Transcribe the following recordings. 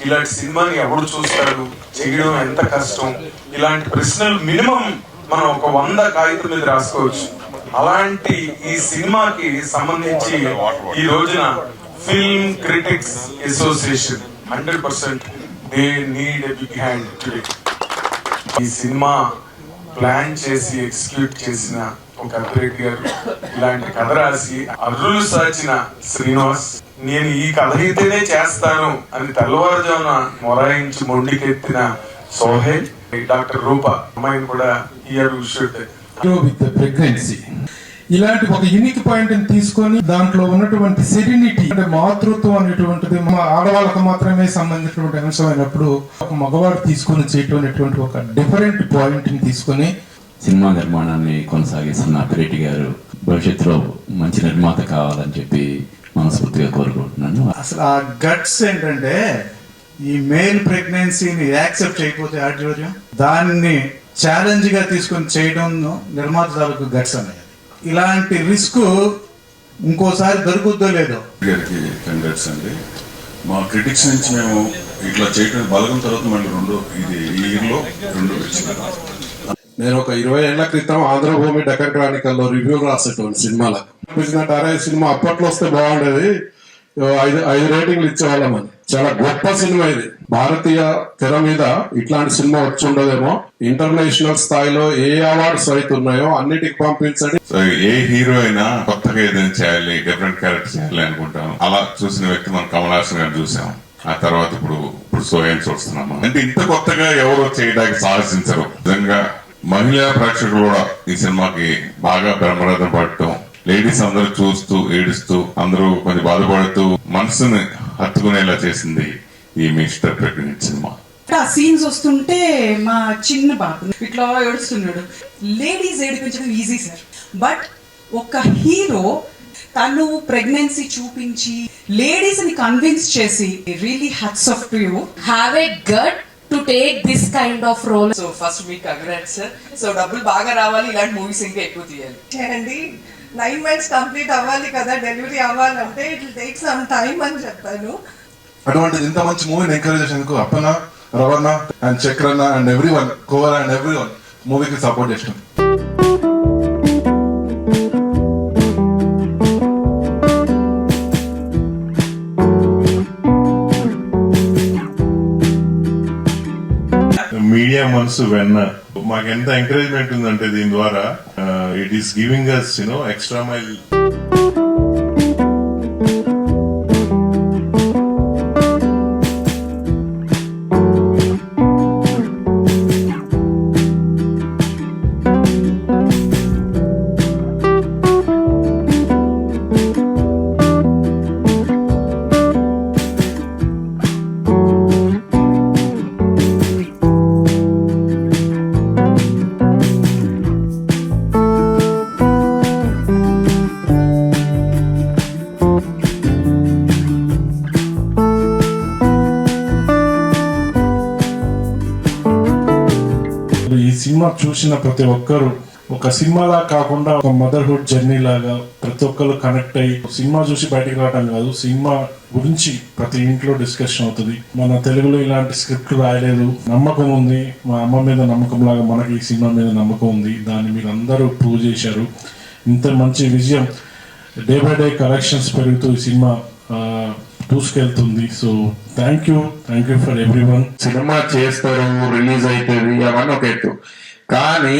ఇలాంటి సినిమాని ఎవరు చూస్తారు, చేయడం ఎంత కష్టం, ఇలాంటి ప్రశ్నలు మినిమం మనం ఒక 100 కాగితం మీద రాసుకోవచ్చు. అలాంటి ఈ సినిమాకి సంబంధించి ఈ రోజున film critics association 100% they need a big hand today. ఈ సినిమా ప్లాన్ చేసి ఎగ్జిక్యూట్ చేసిన ఒక అద్వైత్ గారు, ఇలాంటి కథ రాసి అర్రులు సాచిన శ్రీనివాస్, నేను ఈ కథ అయితేనే చేస్తాను అని తెల్లవారుజామున మొరాయించి మొండికెత్తిన సోహెల్, డాక్టర్ రూప అమ్మాయిని కూడా విత్ ప్రెగ్నెన్సీ ఇలాంటి ఒక యూనిక్ పాయింట్ ని తీసుకొని దాంట్లో ఉన్నటువంటి సెరినిటీ అంటే మాతృత్వం అనేటువంటిది మా ఆడవాళ్ళకు మాత్రమే సంబంధించినటువంటి అంశం అయినప్పుడు ఒక మగవాడు తీసుకొని చేయటం ఒక డిఫరెంట్ పాయింట్ ని తీసుకొని సినిమా నిర్మాణాన్ని కొనసాగిస్తున్న అప్పిరెడ్డి గారు భవిష్యత్తులో మంచి నిర్మాత కావాలని చెప్పి మనస్ఫూర్తిగా కోరుకుంటున్నాను. అసలు ఆ గట్స్ ఏంటంటే ఈ మేల్ ప్రెగ్నెన్సీని యాక్సెప్ట్ చేయకపోతే ఆడిటోరియం దాన్ని ఛాలెంజ్ గా తీసుకొని చేయడం నిర్మాతలకు గట్స్ అనేది. ఇలాంటి రిస్క్ ఇంకోసారి దొరుకుద్దో లేదో. కంగ్రాట్స్ అండి. మా క్రిటిక్స్ నుంచి మేము ఇట్లా చేయడం బలగం తర్వాత మళ్ళీ ఈ ఇయర్లో 2 వచ్చినారు. నేను ఒక 20 ఏళ్ల క్రితం ఆంధ్రభూమి డెక్కన్ క్రానికల్ లో రివ్యూ రాసేటువంటి సినిమాలకు అనిపించినట్టు సినిమా అప్పట్లో వస్తే బాగుండేది, 5 రేటింగ్లు ఇచ్చేవాళ్ళమని. చాలా గొప్ప సినిమా ఇది. భారతీయ తెర మీద ఇట్లాంటి సినిమా వచ్చి ఉండదేమో. ఇంటర్నేషనల్ స్థాయిలో ఏ అవార్డ్స్ అయితే ఉన్నాయో అన్నిటికి పంపించండి. ఏ హీరో అయినా కొత్తగా ఏదైనా చేయాలి, డిఫరెంట్ క్యారెక్టర్ చేయాలి అనుకుంటాం. అలా చూసిన వ్యక్తి మనం కమల్ హాసన్ గారిని చూసాం. ఆ తర్వాత ఇప్పుడు సోహెల్ చూస్తున్నాము. అంటే ఇంత కొత్తగా ఎవరో చేయడానికి సాహసించరు. నిజంగా మహిళా ప్రేక్షకులు కూడా ఈ సినిమాకి బాగా బ్రహ్మరథం పడటం, లేడీస్ అందరూ చూస్తూ ఏడుస్తూ అందరూ కొంచెం బాధపడుతూ మనసుని హత్తుకునేలా చేసింది ఈ మిస్టర్ ప్రెగ్నెంట్ సినిమా. ఆ సీన్స్ వస్తుంటే మా చిన్న బాబు ఇట్లా ఏడుస్తున్నాడు. లేడీస్ ఏడిపించడం ఈజీ సార్, బట్ ఒక హీరో తను ప్రెగ్నెన్సీ చూపించి లేడీస్ ని కన్విన్స్ చేసి really hats off to you. Have a gut to take this kind of role. So first మీ కంగ్రాట్స్ సార్. సో డబ్బులు బాగా రావాలి, ఇలాంటి మూవీస్ ఇంకా ఎక్కువ తీయాలి. చేయండి. 9 months కంప్లీట్ అవ్వాలి కదా, డెలివరీ అవ్వాలంటే it will take some time అని చెప్పాను. అటువంటిది ఇంత మంచి మూవీని ఎంకరేజ్ చేసేందుకు Appanna, Ravana and Chakranna and everyone, కోవర్ అండ్ ఎవ్రీవన్ మూవీకి సపోర్ట్ చేసినాం. మీడియా మనసు వెన్న మాకు ఎంత ఎంకరేజ్మెంట్ ఉందంటే దీని ద్వారా it is giving us extra mile. ఈ సినిమా చూసిన ప్రతి ఒక్కరు ఒక సినిమాలా కాకుండా ఒక మదర్హుడ్ జర్నీ లాగా ప్రతి ఒక్కరు కనెక్ట్ అయ్యి సినిమా చూసి బయటకు రావడం కాదు, సినిమా గురించి ప్రతి ఇంట్లో డిస్కషన్ అవుతుంది. మన తెలుగులో ఇలాంటి స్క్రిప్ట్ రాయలేదు, నమ్మకం ఉంది. మా అమ్మ మీద నమ్మకం లాగా మనకి ఈ సినిమా మీద నమ్మకం ఉంది. దాన్ని మీరు అందరూ ప్రూవ్ చేశారు. ఇంత మంచి విజయం, డే బై డే కలెక్షన్స్ పెరుగుతూ ఈ సినిమా దూసుకెళ్తుంది. So thank you for everyone. సినిమా చేస్తారు, రిలీజ్ అవుతుంది, అవన్నీ ఒక ఎత్తు. కానీ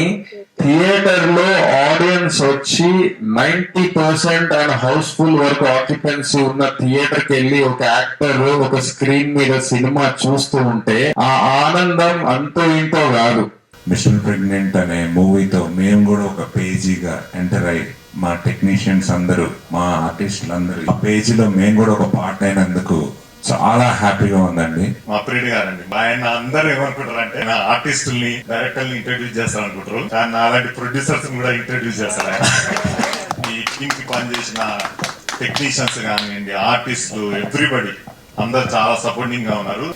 థియేటర్ లో ఆడియన్స్ వచ్చి 90% అండ్ హౌస్ఫుల్ వరకు ఆక్యుపెన్సీ ఉన్న థియేటర్ కి వెళ్ళి ఒక యాక్టర్ ఒక స్క్రీన్ మీద సినిమా చూస్తూ ఉంటే ఆ ఆనందం అంతో ఇంతో కాదు. మిస్టర్ ప్రెగ్నెంట్ అనే మూవీతో మేము కూడా ఒక పేజీగా ఎంటర్ అయ్యి మా టెక్నీషియన్స్ అందరూ, మా ఆర్టిస్టులు అందరూ ఆ పేజీలో మేము కూడా ఒక పార్ట్ అయినందుకు చాలా హ్యాపీగా ఉందండి. మా అప్పిరెడ్డి గారండి, ఆయన అందరూ ఏమనుకుంటారు అంటే నా ఆర్టిస్టుల్ని డైరెక్టర్ని ఇంట్రడ్యూస్ చేస్తారు అనుకుంటారు, కానీ అలాంటి ప్రొడ్యూసర్స్ కూడా ఇంట్రడ్యూస్ చేస్తారు ఆయన. ఈ టీమ్ కి పనిచేసిన టెక్నీషియన్స్ కానివ్వండి, ఆర్టిస్టులు, ఎవ్రీబడి అందరు చాలా సపోర్టింగ్ గా ఉన్నారు.